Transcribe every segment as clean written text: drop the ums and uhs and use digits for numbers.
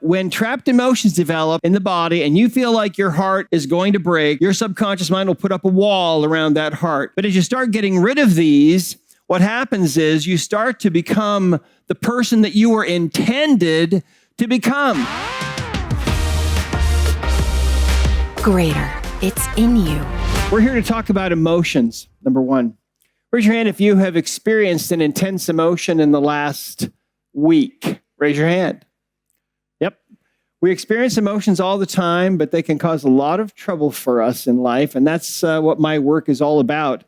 when trapped emotions develop in the body and you feel like your heart is going to break, your subconscious mind will put up a wall around that heart. But as you start getting rid of these, what happens is you start to become the person that you were intended to become. Greater. It's in you. We're here to talk about emotions, number one. Raise your hand if you have experienced an intense emotion in the last week. Raise your hand. Yep. We experience emotions all the time, but they can cause a lot of trouble for us in life, and that's what my work is all about.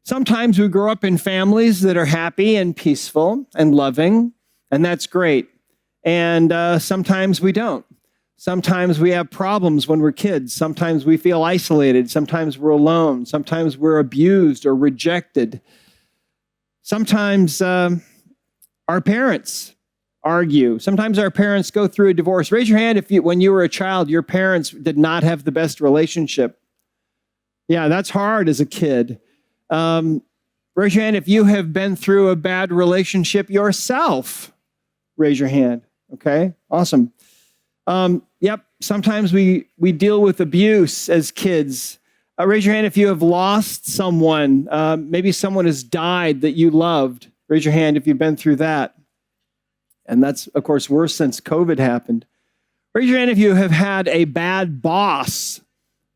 Sometimes we grow up in families that are happy and peaceful and loving, and that's great. And sometimes we don't. Sometimes we have problems when we're kids. Sometimes we feel isolated. Sometimes we're alone. Sometimes we're abused or rejected. Sometimes our parents argue. Sometimes our parents go through a divorce. Raise your hand if when you were a child, your parents did not have the best relationship. Yeah, that's hard as a kid. Raise your hand if you have been through a bad relationship yourself. Raise your hand. Okay, awesome. Yep, sometimes we deal with abuse as kids. Raise your hand if you have lost someone. Maybe someone has died that you loved. Raise your hand if you've been through that. And that's, of course, worse since COVID happened. Raise your hand if you have had a bad boss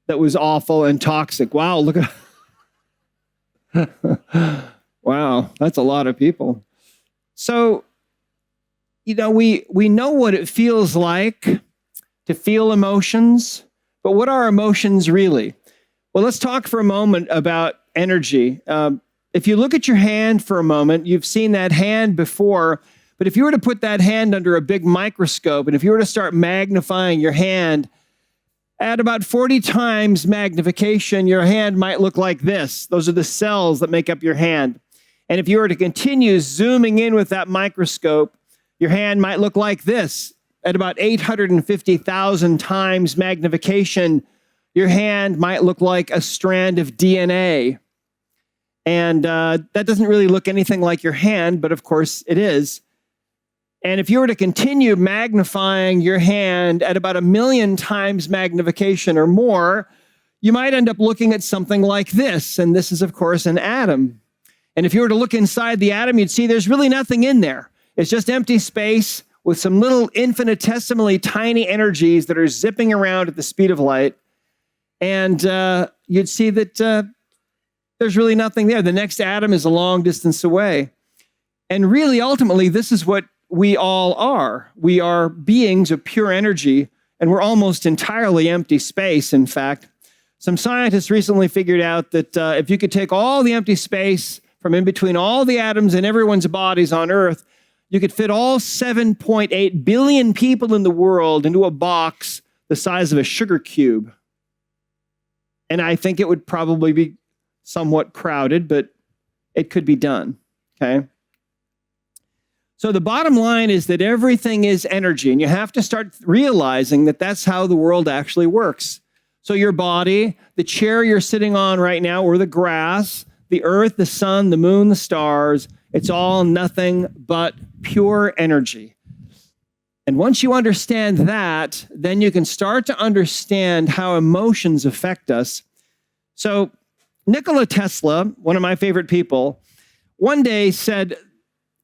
that was awful and toxic. Wow, look at... Wow, that's a lot of people. So, you know, we know what it feels like to feel emotions, but what are emotions really? Well, let's talk for a moment about energy. If you look at your hand for a moment, you've seen that hand before, but if you were to put that hand under a big microscope, and if you were to start magnifying your hand, at about 40 times magnification, your hand might look like this. Those are the cells that make up your hand. And if you were to continue zooming in with that microscope, your hand might look like this. At about 850,000 times magnification, your hand might look like a strand of DNA. And that doesn't really look anything like your hand, but of course it is. And if you were to continue magnifying your hand at about 1,000,000 times magnification or more, you might end up looking at something like this. And this is, of course, an atom. And if you were to look inside the atom, you'd see there's really nothing in there. It's just empty space with some little infinitesimally tiny energies that are zipping around at the speed of light. And you'd see that there's really nothing there. The next atom is a long distance away. And really, ultimately, this is what we all are. We are beings of pure energy, and we're almost entirely empty space, in fact. Some scientists recently figured out that if you could take all the empty space from in between all the atoms in everyone's bodies on Earth, you could fit all 7.8 billion people in the world into a box the size of a sugar cube. And I think it would probably be somewhat crowded, but it could be done, okay? So the bottom line is that everything is energy, and you have to start realizing that that's how the world actually works. So your body, the chair you're sitting on right now, or the grass, the earth, the sun, the moon, the stars, it's all nothing but pure energy. And once you understand that, then you can start to understand how emotions affect us. So Nikola Tesla, one of my favorite people, one day said,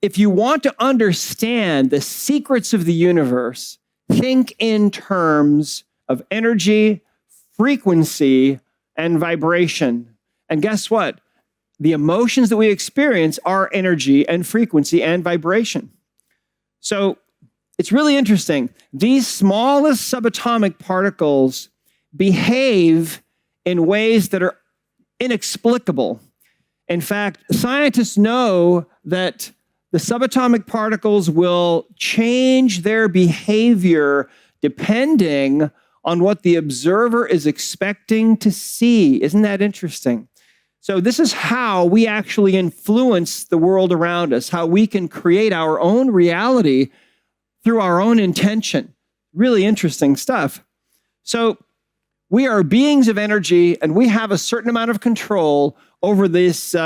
if you want to understand the secrets of the universe, think in terms of energy, frequency, and vibration. And guess what? The emotions that we experience are energy and frequency and vibration. So it's really interesting. These smallest subatomic particles behave in ways that are inexplicable. In fact, scientists know that the subatomic particles will change their behavior depending on what the observer is expecting to see. Isn't that interesting? So this is how we actually influence the world around us, how we can create our own reality through our own intention. Really interesting stuff. So we are beings of energy, and we have a certain amount of control over this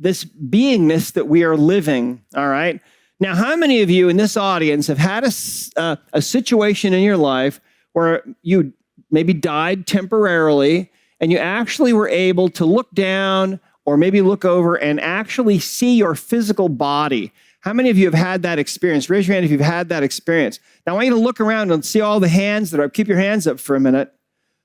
beingness that we are living, all right? Now, how many of you in this audience have had a situation in your life where you maybe died temporarily and you actually were able to look down or maybe look over and actually see your physical body? How many of you have had that experience? Raise your hand if you've had that experience. Now, I want you to look around and see all the hands that are, keep your hands up for a minute.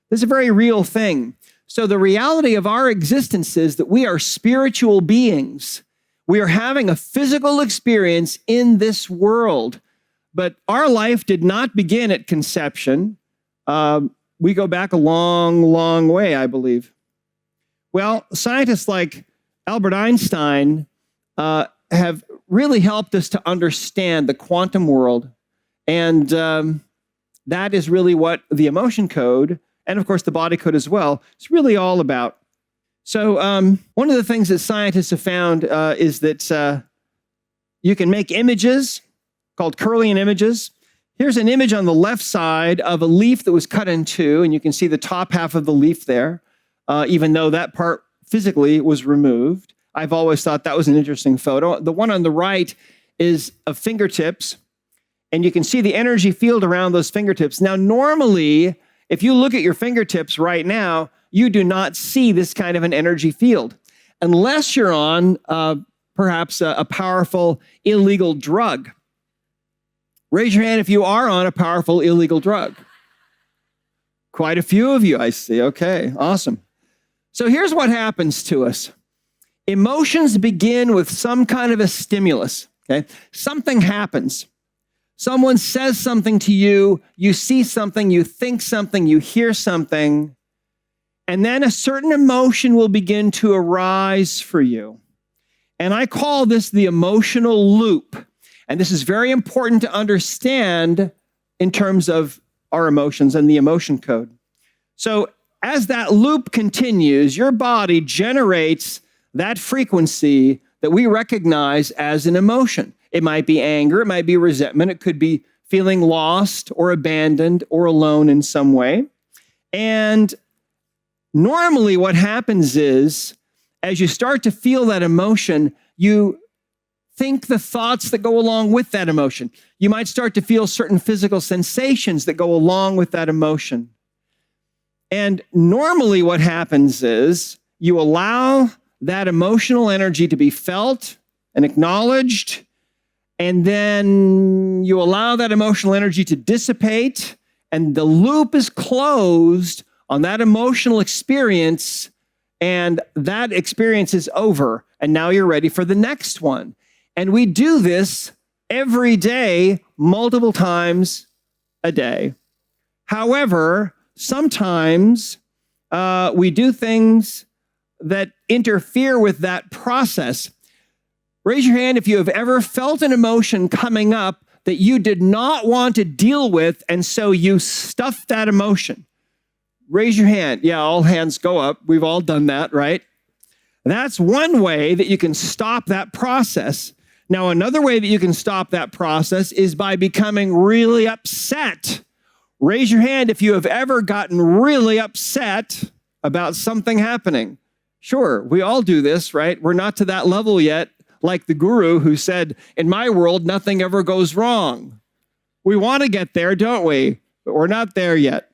This is a very real thing. So the reality of our existence is that we are spiritual beings. We are having a physical experience in this world, but our life did not begin at conception. We go back a long, long way, I believe. Well, scientists like Albert Einstein have really helped us to understand the quantum world, and that is really what the emotion code, and of course the body code as well, is really all about. So one of the things that scientists have found is that you can make images called Kirlian images. Here's an image on the left side of a leaf that was cut in two, and you can see the top half of the leaf there, even though that part physically was removed. I've always thought that was an interesting photo. The one on the right is of fingertips, and you can see the energy field around those fingertips. Now, normally, if you look at your fingertips right now, you do not see this kind of an energy field unless you're on perhaps a powerful illegal drug. Raise your hand if you are on a powerful illegal drug. Quite a few of you, I see. Okay, awesome. So here's what happens to us. Emotions begin with some kind of a stimulus, okay? Something happens. Someone says something to you, you see something, you think something, you hear something, and then a certain emotion will begin to arise for you. And I call this the emotional loop. And this is very important to understand in terms of our emotions and the emotion code. So as that loop continues, your body generates that frequency that we recognize as an emotion. It might be anger, it might be resentment, it could be feeling lost or abandoned or alone in some way. And normally what happens is, as you start to feel that emotion, you think the thoughts that go along with that emotion. You might start to feel certain physical sensations that go along with that emotion. And normally what happens is you allow that emotional energy to be felt and acknowledged, and then you allow that emotional energy to dissipate, and the loop is closed on that emotional experience, and that experience is over, and now you're ready for the next one. And we do this every day, multiple times a day. However, sometimes we do things that interfere with that process. Raise your hand if you have ever felt an emotion coming up that you did not want to deal with, and so you stuffed that emotion. Raise your hand. Yeah, all hands go up. We've all done that, right? That's one way that you can stop that process. Now, another way that you can stop that process is by becoming really upset. Raise your hand if you have ever gotten really upset about something happening. Sure, we all do this, right? We're not to that level yet, like the guru who said, in my world, nothing ever goes wrong. We want to get there, don't we? But we're not there yet.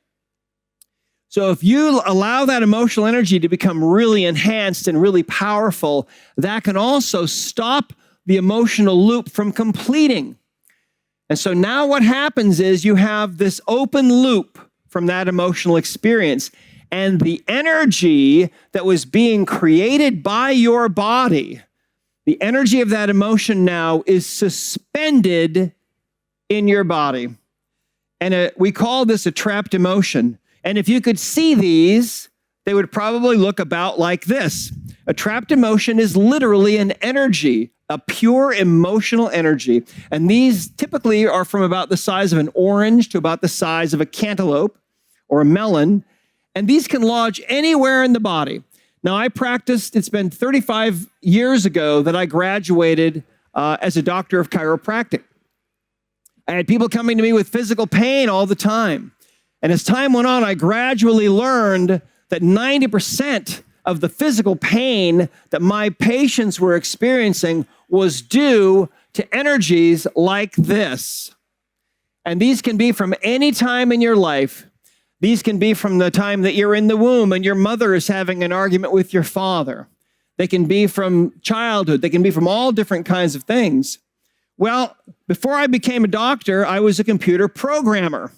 So if you allow that emotional energy to become really enhanced and really powerful, that can also stop the emotional loop from completing. And so now what happens is you have this open loop from that emotional experience, and the energy that was being created by your body, the energy of that emotion now is suspended in your body. And we call this a trapped emotion. And if you could see these, they would probably look about like this. A trapped emotion is literally an energy, a pure emotional energy. And these typically are from about the size of an orange to about the size of a cantaloupe or a melon. And these can lodge anywhere in the body. Now, I practiced, it's been 35 years ago that I graduated as a doctor of chiropractic. I had people coming to me with physical pain all the time. And as time went on, I gradually learned that 90% of the physical pain that my patients were experiencing was due to energies like this. And these can be from any time in your life. These can be from the time that you're in the womb and your mother is having an argument with your father. They can be from childhood. They can be from all different kinds of things. Well, before I became a doctor, I was a computer programmer.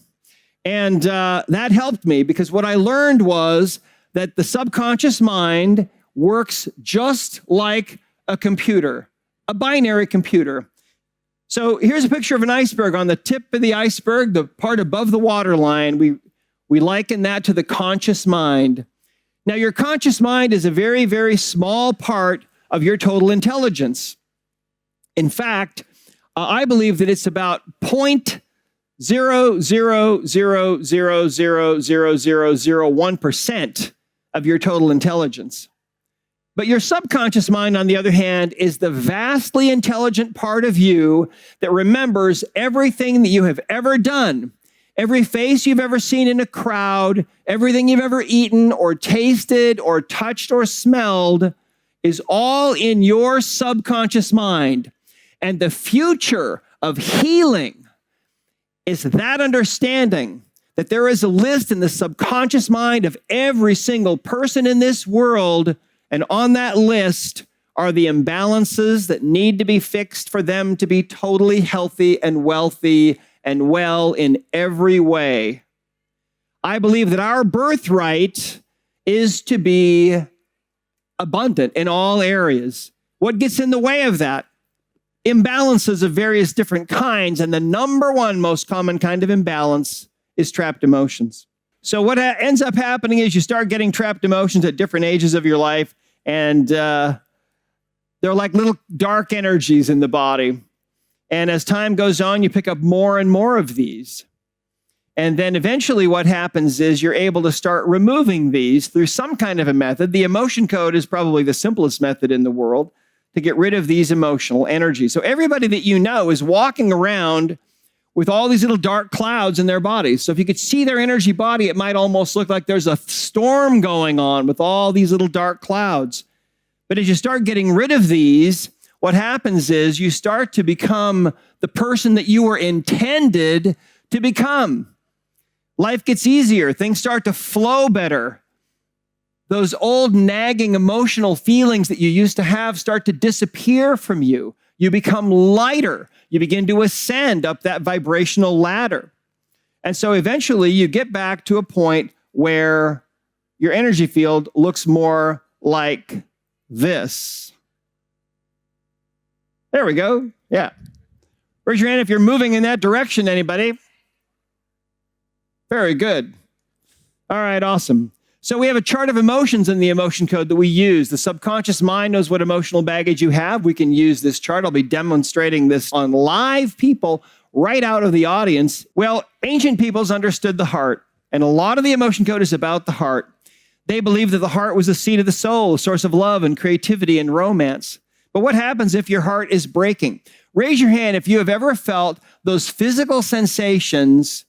And that helped me because what I learned was that the subconscious mind works just like a computer, a binary computer. So here's a picture of an iceberg. On the tip of the iceberg, the part above the waterline, we liken that to the conscious mind. Now, your conscious mind is a very, very small part of your total intelligence. In fact, I believe that it's about 0.000000001% of your total intelligence. But your subconscious mind, on the other hand, is the vastly intelligent part of you that remembers everything that you have ever done, every face you've ever seen in a crowd, everything you've ever eaten or tasted or touched or smelled is all in your subconscious mind. And the future of healing is that understanding that there is a list in the subconscious mind of every single person in this world, and on that list are the imbalances that need to be fixed for them to be totally healthy and wealthy and well in every way. I believe that our birthright is to be abundant in all areas. What gets in the way of that? Imbalances of various different kinds, and the number one most common kind of imbalance is trapped emotions. So what ends up happening is you start getting trapped emotions at different ages of your life, and they're like little dark energies in the body. And as time goes on, you pick up more and more of these. And then eventually what happens is you're able to start removing these through some kind of a method. The emotion code is probably the simplest method in the world to get rid of these emotional energies. So everybody that you know is walking around with all these little dark clouds in their bodies. So if you could see their energy body, it might almost look like there's a storm going on with all these little dark clouds. But as you start getting rid of these, what happens is you start to become the person that you were intended to become. Life gets easier. Things start to flow better. Those old nagging emotional feelings that you used to have start to disappear from you. You become lighter. You begin to ascend up that vibrational ladder. And so eventually you get back to a point where your energy field looks more like this. There we go. Yeah. Raise your hand if you're moving in that direction, anybody. Very good. All right, awesome. So we have a chart of emotions in the emotion code that we use. The subconscious mind knows what emotional baggage you have. We can use this chart. I'll be demonstrating this on live people right out of the audience. Well, ancient peoples understood the heart, and a lot of the emotion code is about the heart. They believed that the heart was the seat of the soul, a source of love and creativity and romance. But what happens if your heart is breaking? Raise your hand if you have ever felt those physical sensations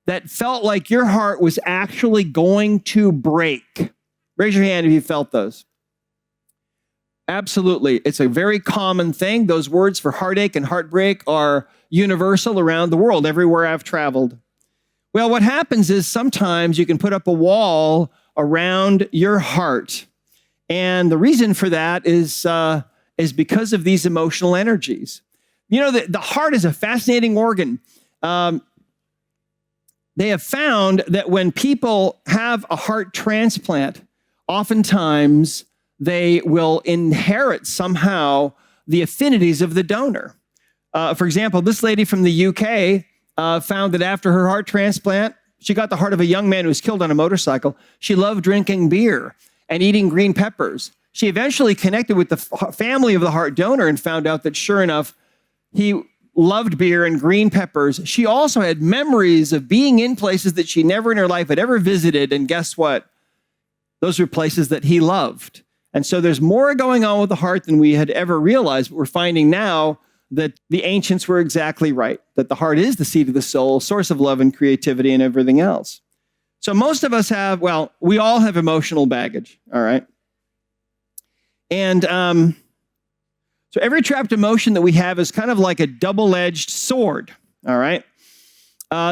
that felt like your heart was actually going to break. Raise your hand if you felt those. Absolutely. It's a very common thing. Those words for heartache and heartbreak are universal around the world, everywhere I've traveled. Well, what happens is sometimes you can put up a wall around your heart. And the reason for that is because of these emotional energies. You know, the heart is a fascinating organ. They have found that when people have a heart transplant, oftentimes they will inherit somehow the affinities of the donor. For example, this lady from the UK found that after her heart transplant, she got the heart of a young man who was killed on a motorcycle. She loved drinking beer and eating green peppers. She eventually connected with the family of the heart donor and found out that sure enough, he loved beer and green peppers. She also had memories of being in places that she never in her life had ever visited. And guess what? Those were places that he loved. And so there's more going on with the heart than we had ever realized. But we're finding now that the ancients were exactly right, that the heart is the seat of the soul, source of love and creativity and everything else. So most of us have, well, we all have emotional baggage, all right? And So every trapped emotion that we have is kind of like a double-edged sword, all right?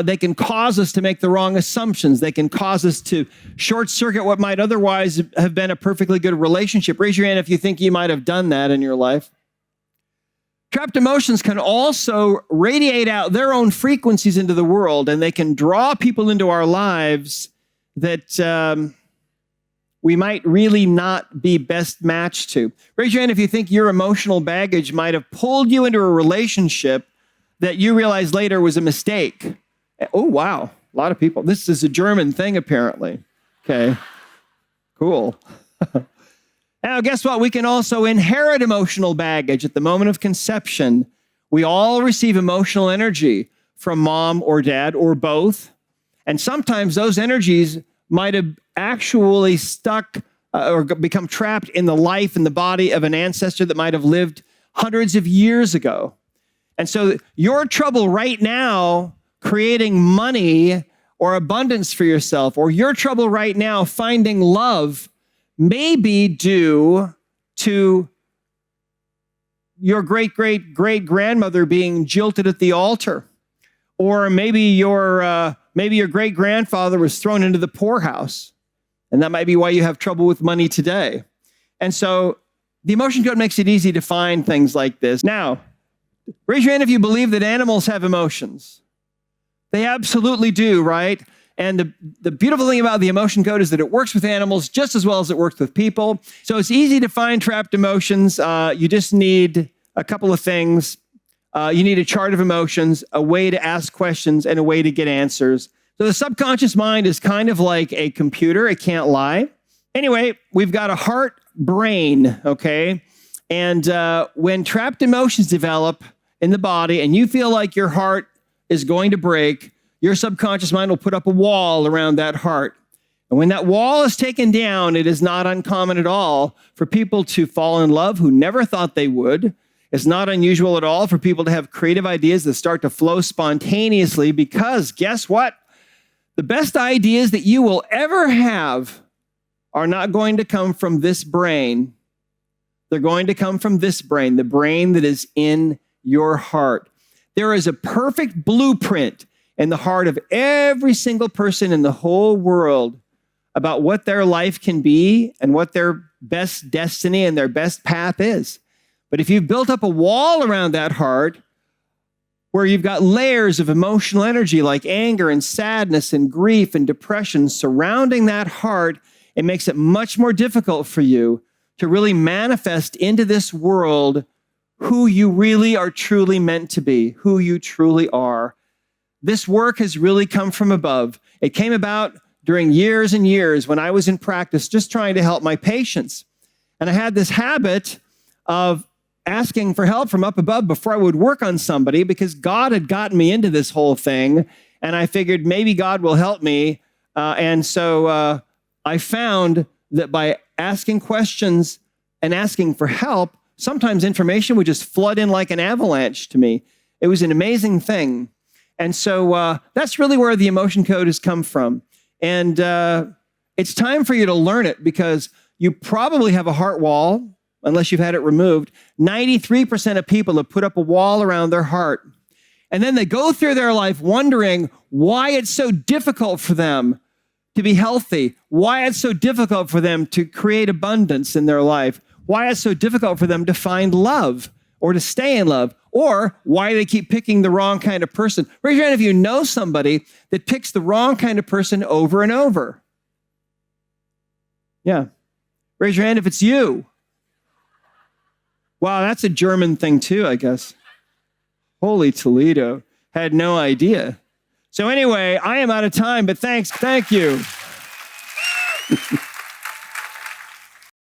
They can cause us to make the wrong assumptions. They can cause us to short-circuit what might otherwise have been a perfectly good relationship. Raise your hand if you think you might have done that in your life. Trapped emotions can also radiate out their own frequencies into the world, and they can draw people into our lives that we might really not be best matched to. Raise your hand if you think your emotional baggage might have pulled you into a relationship that you realized later was a mistake. Oh, wow. A lot of people. This is a German thing, apparently. Okay. Cool. Now, guess what? We can also inherit emotional baggage at the moment of conception. We all receive emotional energy from mom or dad or both. And sometimes those energies might have actually stuck or become trapped in the life and the body of an ancestor that might have lived hundreds of years ago. And so your trouble right now creating money or abundance for yourself, or your trouble right now finding love, may be due to your great-great-great-grandmother being jilted at the altar. Or maybe your great-grandfather was thrown into the poorhouse, and that might be why you have trouble with money today. And so the emotion code makes it easy to find things like this. Now, raise your hand if you believe that animals have emotions. They absolutely do, right? And the beautiful thing about the emotion code is that it works with animals just as well as it works with people. So it's easy to find trapped emotions. You just need a couple of things. You need a chart of emotions, a way to ask questions, and a way to get answers. So the subconscious mind is kind of like a computer. It can't lie. Anyway, we've got a heart, brain, okay? And when trapped emotions develop in the body and you feel like your heart is going to break, your subconscious mind will put up a wall around that heart. And when that wall is taken down, it is not uncommon at all for people to fall in love who never thought they would. It's not unusual at all for people to have creative ideas that start to flow spontaneously because guess what? The best ideas that you will ever have are not going to come from this brain. They're going to come from this brain, the brain that is in your heart. There is a perfect blueprint in the heart of every single person in the whole world about what their life can be and what their best destiny and their best path is. But if you've built up a wall around that heart where you've got layers of emotional energy like anger and sadness and grief and depression surrounding that heart, it makes it much more difficult for you to really manifest into this world who you really are truly meant to be, who you truly are. This work has really come from above. It came about during years and years when I was in practice just trying to help my patients. And I had this habit of asking for help from up above before I would work on somebody because God had gotten me into this whole thing. And I figured maybe God will help me. And so I found that by asking questions and asking for help, sometimes information would just flood in like an avalanche to me. It was an amazing thing. And so that's really where the emotion code has come from. And it's time for you to learn it because you probably have a heart wall, unless you've had it removed. 93% of people have put up a wall around their heart. And then they go through their life wondering why it's so difficult for them to be healthy, why it's so difficult for them to create abundance in their life, why it's so difficult for them to find love or to stay in love, or why they keep picking the wrong kind of person. Raise your hand if you know somebody that picks the wrong kind of person over and over. Yeah. Raise your hand if it's you. Wow, that's a German thing too, I guess. Holy Toledo. Had no idea. So anyway, I am out of time, but thank you.